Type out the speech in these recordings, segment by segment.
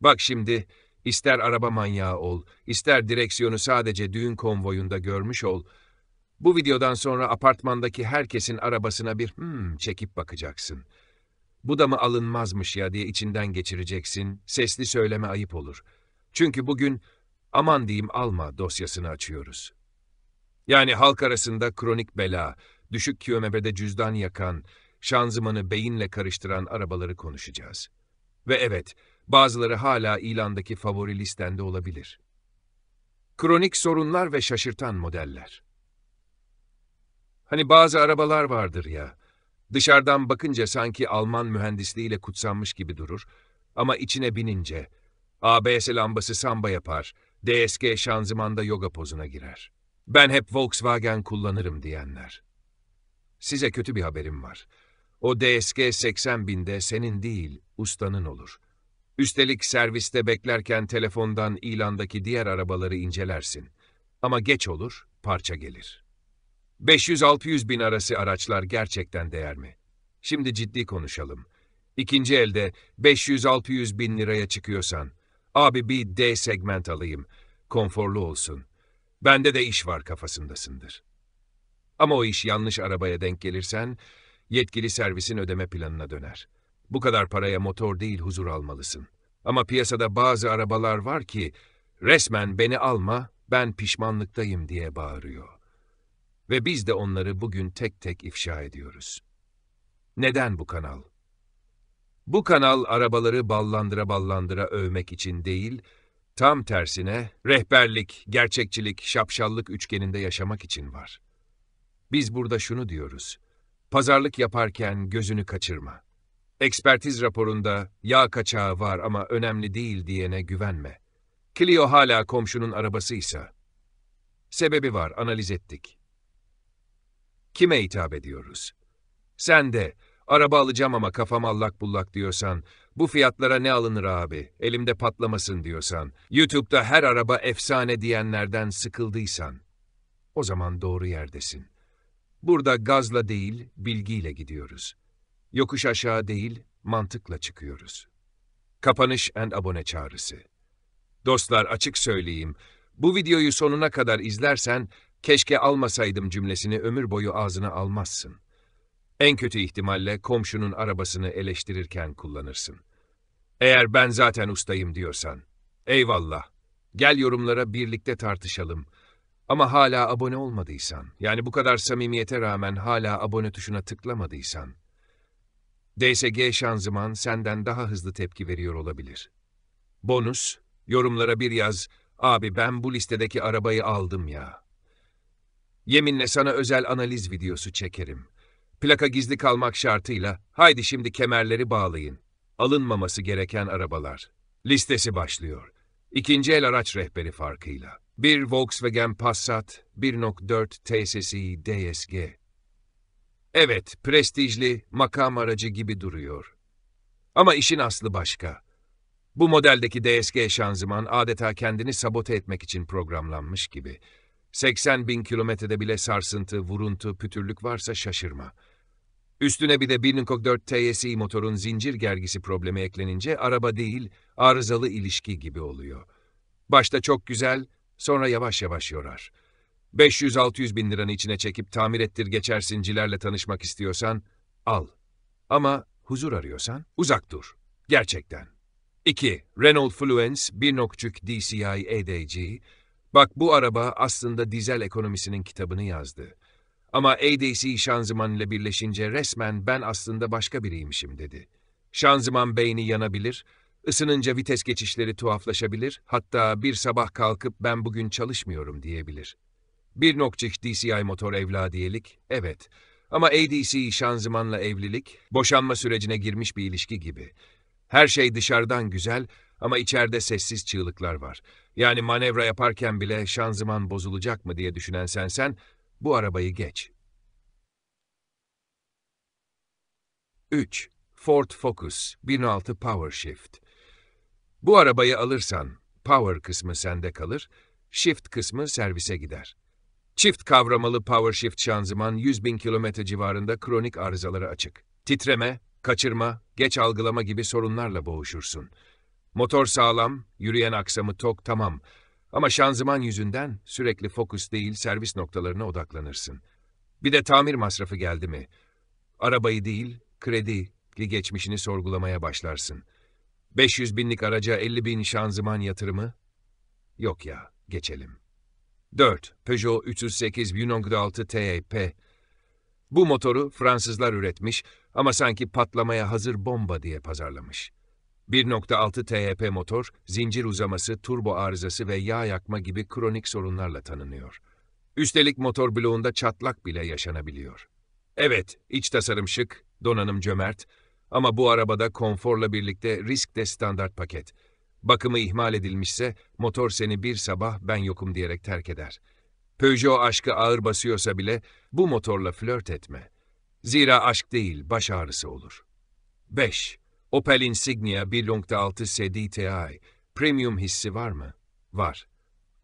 Bak şimdi, ister araba manyağı ol, ister direksiyonu sadece düğün konvoyunda görmüş ol, bu videodan sonra apartmandaki herkesin arabasına bir çekip bakacaksın. Bu da mı alınmazmış ya diye içinden geçireceksin, sesli söyleme ayıp olur. Çünkü bugün aman diyeyim alma dosyasını açıyoruz. Yani halk arasında kronik bela, düşük kilometrede cüzdan yakan, şanzımanı beyinle karıştıran arabaları konuşacağız. Ve evet, bazıları hala ilandaki favori listende olabilir. Kronik sorunlar ve şaşırtan modeller. Hani bazı arabalar vardır ya, dışarıdan bakınca sanki Alman mühendisliğiyle kutsanmış gibi durur ama içine binince ABS lambası samba yapar, DSG şanzımanda yoga pozuna girer. Ben hep Volkswagen kullanırım diyenler. Size kötü bir haberim var. O DSG 80 binde senin değil, ustanın olur. Üstelik serviste beklerken telefondan ilandaki diğer arabaları incelersin. Ama geç olur, parça gelir. 500-600 bin arası araçlar gerçekten değer mi? Şimdi ciddi konuşalım. İkinci elde 500-600 bin liraya çıkıyorsan, abi bir D segment alayım, konforlu olsun. Bende de iş var kafasındasındır. Ama o iş yanlış arabaya denk gelirsen, yetkili servisin ödeme planına döner. Bu kadar paraya motor değil huzur almalısın. Ama piyasada bazı arabalar var ki, resmen beni alma, ben pişmanlıktayım diye bağırıyor. Ve biz de onları bugün tek tek ifşa ediyoruz. Neden bu kanal? Bu kanal arabaları ballandıra ballandıra övmek için değil, tam tersine rehberlik, gerçekçilik, şapşallık üçgeninde yaşamak için var. Biz burada şunu diyoruz, pazarlık yaparken gözünü kaçırma. Ekspertiz raporunda yağ kaçağı var ama önemli değil diyene güvenme. Clio hala komşunun arabasıysa. Sebebi var, analiz ettik. Kime hitap ediyoruz? Sen de, araba alacağım ama kafam allak bullak diyorsan, bu fiyatlara ne alınır abi, elimde patlamasın diyorsan, YouTube'da her araba efsane diyenlerden sıkıldıysan, o zaman doğru yerdesin. Burada gazla değil, bilgiyle gidiyoruz. Yokuş aşağı değil, mantıkla çıkıyoruz. Kapanış and abone çağrısı. Dostlar açık söyleyeyim, bu videoyu sonuna kadar izlersen, keşke almasaydım cümlesini ömür boyu ağzına almazsın. En kötü ihtimalle komşunun arabasını eleştirirken kullanırsın. Eğer ben zaten ustayım diyorsan, eyvallah, gel yorumlara birlikte tartışalım. Ama hala abone olmadıysan, yani bu kadar samimiyete rağmen hala abone tuşuna tıklamadıysan, DSG şanzıman senden daha hızlı tepki veriyor olabilir. Bonus, yorumlara bir yaz, abi ben bu listedeki arabayı aldım ya. Yeminle sana özel analiz videosu çekerim. Plaka gizli kalmak şartıyla, haydi şimdi kemerleri bağlayın. Alınmaması gereken arabalar. Listesi başlıyor. İkinci el araç rehberi farkıyla. Bir Volkswagen Passat 1.4 TSI DSG. Evet, prestijli, makam aracı gibi duruyor. Ama işin aslı başka. Bu modeldeki DSG şanzıman adeta kendini sabote etmek için programlanmış gibi. 80 bin kilometrede bile sarsıntı, vuruntu, pütürlük varsa şaşırma. Üstüne bir de 1.4 TSI motorun zincir gergisi problemi eklenince araba değil, arızalı ilişki gibi oluyor. Başta çok güzel, sonra yavaş yavaş yorar. 500-600 bin liranı içine çekip tamir ettir geçersincilerle tanışmak istiyorsan, al. Ama huzur arıyorsan, uzak dur. Gerçekten. 2. Renault Fluence 1.3 DCI ADG. Bak bu araba aslında dizel ekonomisinin kitabını yazdı. Ama ADC şanzıman ile birleşince resmen ben aslında başka biriymişim dedi. Şanzıman beyni yanabilir, ısınınca vites geçişleri tuhaflaşabilir, hatta bir sabah kalkıp ben bugün çalışmıyorum diyebilir. 1.3 DCI motor evladiyelik, evet. Ama ADC şanzımanla evlilik, boşanma sürecine girmiş bir ilişki gibi. Her şey dışarıdan güzel ama içeride sessiz çığlıklar var. Yani manevra yaparken bile şanzıman bozulacak mı diye düşünen sen, bu arabayı geç. 3. Ford Focus 1.6 PowerShift. Bu arabayı alırsan, Power kısmı sende kalır, Shift kısmı servise gider. Çift kavramalı PowerShift şanzıman 100 bin kilometre civarında kronik arızalara açık. Titreme, kaçırma, geç algılama gibi sorunlarla boğuşursun. Motor sağlam, yürüyen aksamı tok, tamam. Ama şanzıman yüzünden sürekli fokus değil servis noktalarına odaklanırsın. Bir de tamir masrafı geldi mi? Arabayı değil, kredi geçmişini sorgulamaya başlarsın. 500 binlik araca 50 bin şanzıman yatırımı? Yok ya, geçelim. 4. Peugeot 308 1.6 TEP. Bu motoru Fransızlar üretmiş ama sanki patlamaya hazır bomba diye pazarlamış. 1.6 TEP motor, zincir uzaması, turbo arızası ve yağ yakma gibi kronik sorunlarla tanınıyor. Üstelik motor bloğunda çatlak bile yaşanabiliyor. Evet, iç tasarım şık, donanım cömert ama bu arabada konforla birlikte risk de standart paket. Bakımı ihmal edilmişse motor seni bir sabah ben yokum diyerek terk eder. Peugeot aşkı ağır basıyorsa bile bu motorla flört etme. Zira aşk değil, baş ağrısı olur. 5. Opel Insignia 1.6 SDTI. Premium hissi var mı? Var.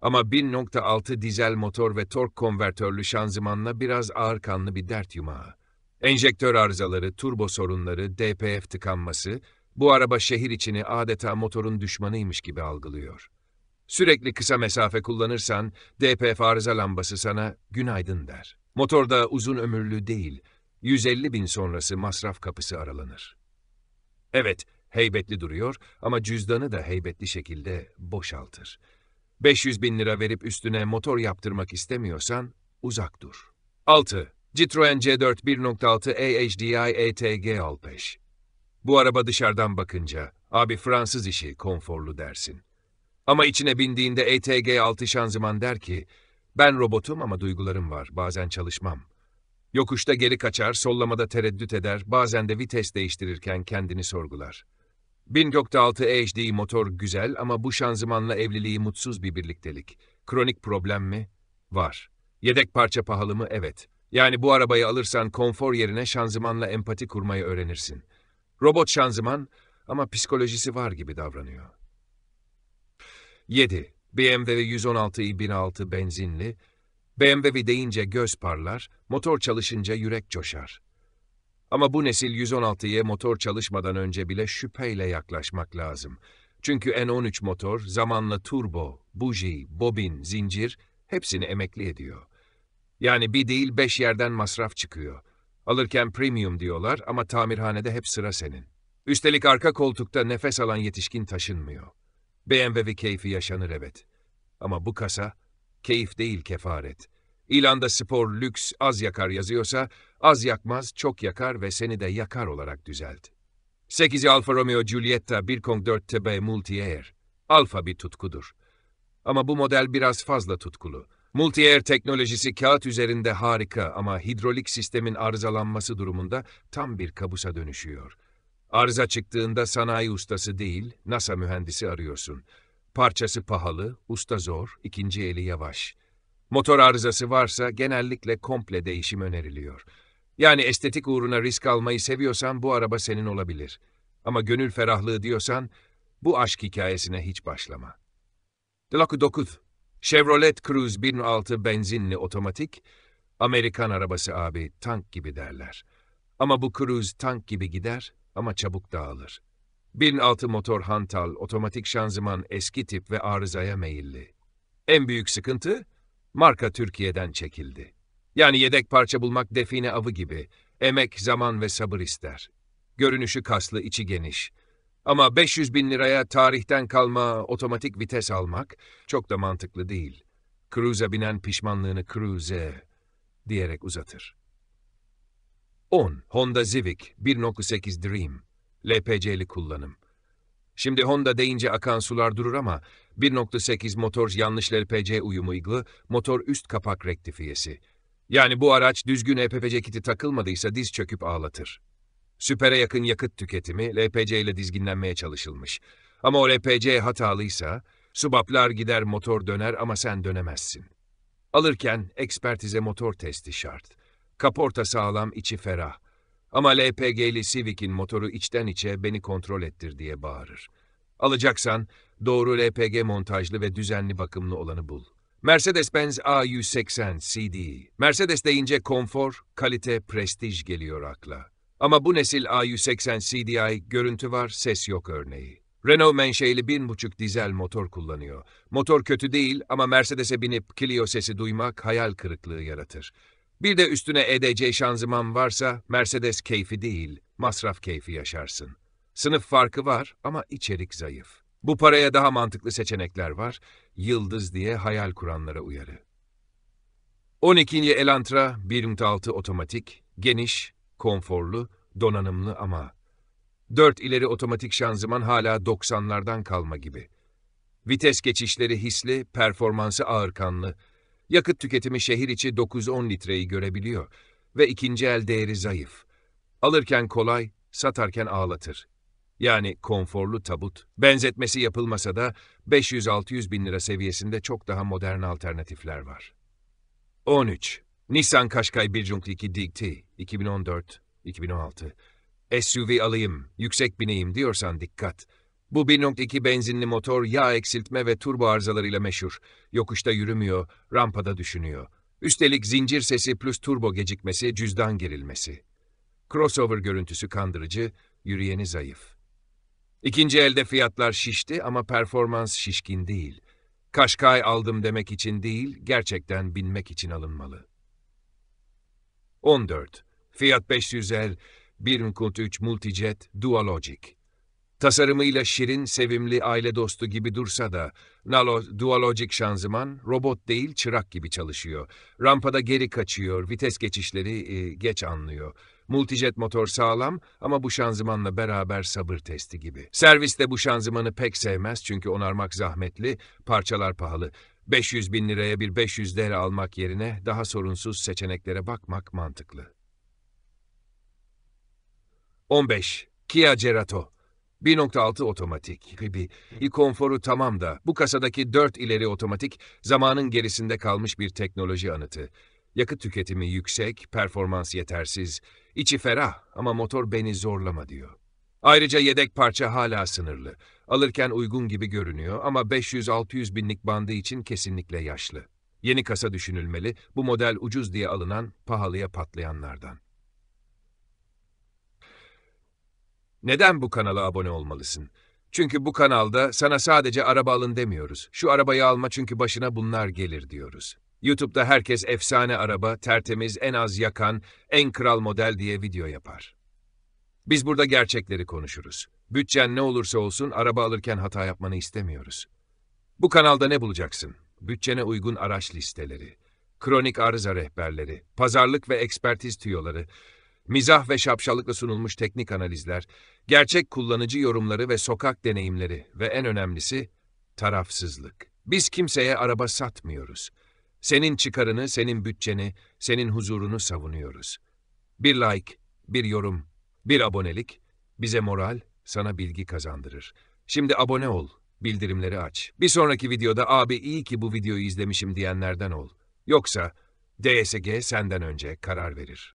Ama 1.6 dizel motor ve tork konvertörlü şanzımanla biraz ağırkanlı bir dert yumağı. Enjektör arızaları, turbo sorunları, DPF tıkanması, bu araba şehir içini adeta motorun düşmanıymış gibi algılıyor. Sürekli kısa mesafe kullanırsan, DPF arıza lambası sana günaydın der. Motorda uzun ömürlü değil, 150 bin sonrası masraf kapısı aralanır. Evet, heybetli duruyor ama cüzdanı da heybetli şekilde boşaltır. 500 bin lira verip üstüne motor yaptırmak istemiyorsan uzak dur. 6. Citroen C4 1.6 AHDI ETG Alpeş. Bu araba dışarıdan bakınca, abi Fransız işi konforlu dersin. Ama içine bindiğinde ETG 6 şanzıman der ki, ben robotum ama duygularım var, bazen çalışmam. Yokuşta geri kaçar, sollamada tereddüt eder, bazen de vites değiştirirken kendini sorgular. 1.6 AHDI motor güzel ama bu şanzımanla evliliği mutsuz bir birliktelik. Kronik problem mi? Var. Yedek parça pahalı mı? Evet. Yani bu arabayı alırsan konfor yerine şanzımanla empati kurmayı öğrenirsin. Robot şanzıman ama psikolojisi var gibi davranıyor. 7. BMW 116i 1.6 benzinli. BMW deyince göz parlar, motor çalışınca yürek coşar. Ama bu nesil 116'ya motor çalışmadan önce bile şüpheyle yaklaşmak lazım. Çünkü N13 motor zamanla turbo, buji, bobin, zincir hepsini emekli ediyor. Yani bir değil 5 yerden masraf çıkıyor. Alırken premium diyorlar ama tamirhanede hep sıra senin. Üstelik arka koltukta nefes alan yetişkin taşınmıyor. BMW keyfi yaşanır evet. Ama bu kasa keyif değil kefaret. İlanda spor, lüks, az yakar yazıyorsa az yakmaz, çok yakar ve seni de yakar olarak düzelt. 8 Alfa Romeo Giulietta 1.4 TB Multi-Air. Alfa bir tutkudur. Ama bu model biraz fazla tutkulu. Multi-Air teknolojisi kağıt üzerinde harika ama hidrolik sistemin arızalanması durumunda tam bir kabusa dönüşüyor. Arıza çıktığında sanayi ustası değil, NASA mühendisi arıyorsun. Parçası pahalı, usta zor, ikinci eli yavaş. Motor arızası varsa genellikle komple değişim öneriliyor. Yani estetik uğruna risk almayı seviyorsan bu araba senin olabilir. Ama gönül ferahlığı diyorsan bu aşk hikayesine hiç başlama. 9. Chevrolet Cruze 1.6 benzinli otomatik, Amerikan arabası abi, tank gibi derler. Ama bu Cruze tank gibi gider ama çabuk dağılır. 1.6 motor hantal, otomatik şanzıman eski tip ve arızaya meyilli. En büyük sıkıntı, marka Türkiye'den çekildi. Yani yedek parça bulmak define avı gibi, emek, zaman ve sabır ister. Görünüşü kaslı, içi geniş. Ama 500 bin liraya tarihten kalma otomatik vites almak çok da mantıklı değil. Cruise'a binen pişmanlığını Cruise diyerek uzatır. 10. Honda Civic 1.8 Dream. LPG'li kullanım. Şimdi Honda deyince akan sular durur ama 1.8 motor yanlış LPG uyumuyla motor üst kapak rektifiyesi. Yani bu araç düzgün EPPC kiti takılmadıysa diz çöküp ağlatır. Süpere yakın yakıt tüketimi LPG ile dizginlenmeye çalışılmış. Ama o LPG hatalıysa subaplar gider motor döner ama sen dönemezsin. Alırken ekspertize motor testi şart. Kaporta sağlam, içi ferah. Ama LPG'li Civic'in motoru içten içe beni kontrol ettir diye bağırır. Alacaksan doğru LPG montajlı ve düzenli bakımlı olanı bul. Mercedes-Benz A180 CD. Mercedes deyince konfor, kalite, prestij geliyor akla. Ama bu nesil A180 CDI görüntü var, ses yok örneği. Renault menşeili 1.5 dizel motor kullanıyor. Motor kötü değil ama Mercedes'e binip Clio sesi duymak hayal kırıklığı yaratır. Bir de üstüne EDC şanzıman varsa Mercedes keyfi değil, masraf keyfi yaşarsın. Sınıf farkı var ama içerik zayıf. Bu paraya daha mantıklı seçenekler var. Yıldız diye hayal kuranlara uyarı. 12. Elantra 1.6 otomatik, geniş, konforlu, donanımlı ama 4 ileri otomatik şanzıman hala 90'lardan kalma gibi. Vites geçişleri hisli, performansı ağırkanlı. Yakıt tüketimi şehir içi 9-10 litreyi görebiliyor ve ikinci el değeri zayıf. Alırken kolay, satarken ağlatır. Yani konforlu tabut. Benzetmesi yapılmasa da 500-600 bin lira seviyesinde çok daha modern alternatifler var. 13. Nissan Qashqai 1.2 DT 2014-2016. SUV alayım, yüksek bineyim diyorsan dikkat. Bu 1.2 benzinli motor yağ eksiltme ve turbo arızalarıyla meşhur. Yokuşta yürümüyor, rampada düşünüyor. Üstelik zincir sesi plus turbo gecikmesi, cüzdan gerilmesi. Crossover görüntüsü kandırıcı, yürüyeni zayıf. İkinci elde fiyatlar şişti ama performans şişkin değil. Qashqai aldım demek için değil, gerçekten binmek için alınmalı. 14. Fiat 500L 1.3 Multijet Dualogic. Tasarımıyla şirin, sevimli, aile dostu gibi dursa da Nalo Dualogic şanzıman robot değil çırak gibi çalışıyor. Rampada geri kaçıyor, vites geçişleri geç anlıyor. Multijet motor sağlam ama bu şanzımanla beraber sabır testi gibi. Servis de bu şanzımanı pek sevmez çünkü onarmak zahmetli, parçalar pahalı. 500 bin liraya bir 500'ler almak yerine daha sorunsuz seçeneklere bakmak mantıklı. 15. Kia Cerato 1.6 otomatik gibi. Konforu tamam da bu kasadaki 4 ileri otomatik zamanın gerisinde kalmış bir teknoloji anıtı. Yakıt tüketimi yüksek, performans yetersiz, içi ferah ama motor beni zorlama diyor. Ayrıca yedek parça hala sınırlı. Alırken uygun gibi görünüyor ama 500-600 binlik bandı için kesinlikle yaşlı. Yeni kasa düşünülmeli, bu model ucuz diye alınan, pahalıya patlayanlardan. Neden bu kanala abone olmalısın? Çünkü bu kanalda sana sadece araba alın demiyoruz. Şu arabayı alma çünkü başına bunlar gelir diyoruz. YouTube'da herkes efsane araba, tertemiz, en az yakan, en kral model diye video yapar. Biz burada gerçekleri konuşuruz. Bütçen ne olursa olsun araba alırken hata yapmanı istemiyoruz. Bu kanalda ne bulacaksın? Bütçene uygun araç listeleri, kronik arıza rehberleri, pazarlık ve ekspertiz tüyoları, mizah ve şapşallıkla sunulmuş teknik analizler, gerçek kullanıcı yorumları ve sokak deneyimleri ve en önemlisi tarafsızlık. Biz kimseye araba satmıyoruz. Senin çıkarını, senin bütçeni, senin huzurunu savunuyoruz. Bir like, bir yorum, bir abonelik bize moral, sana bilgi kazandırır. Şimdi abone ol, bildirimleri aç. Bir sonraki videoda abi iyi ki bu videoyu izlemişim diyenlerden ol. Yoksa DSG senden önce karar verir.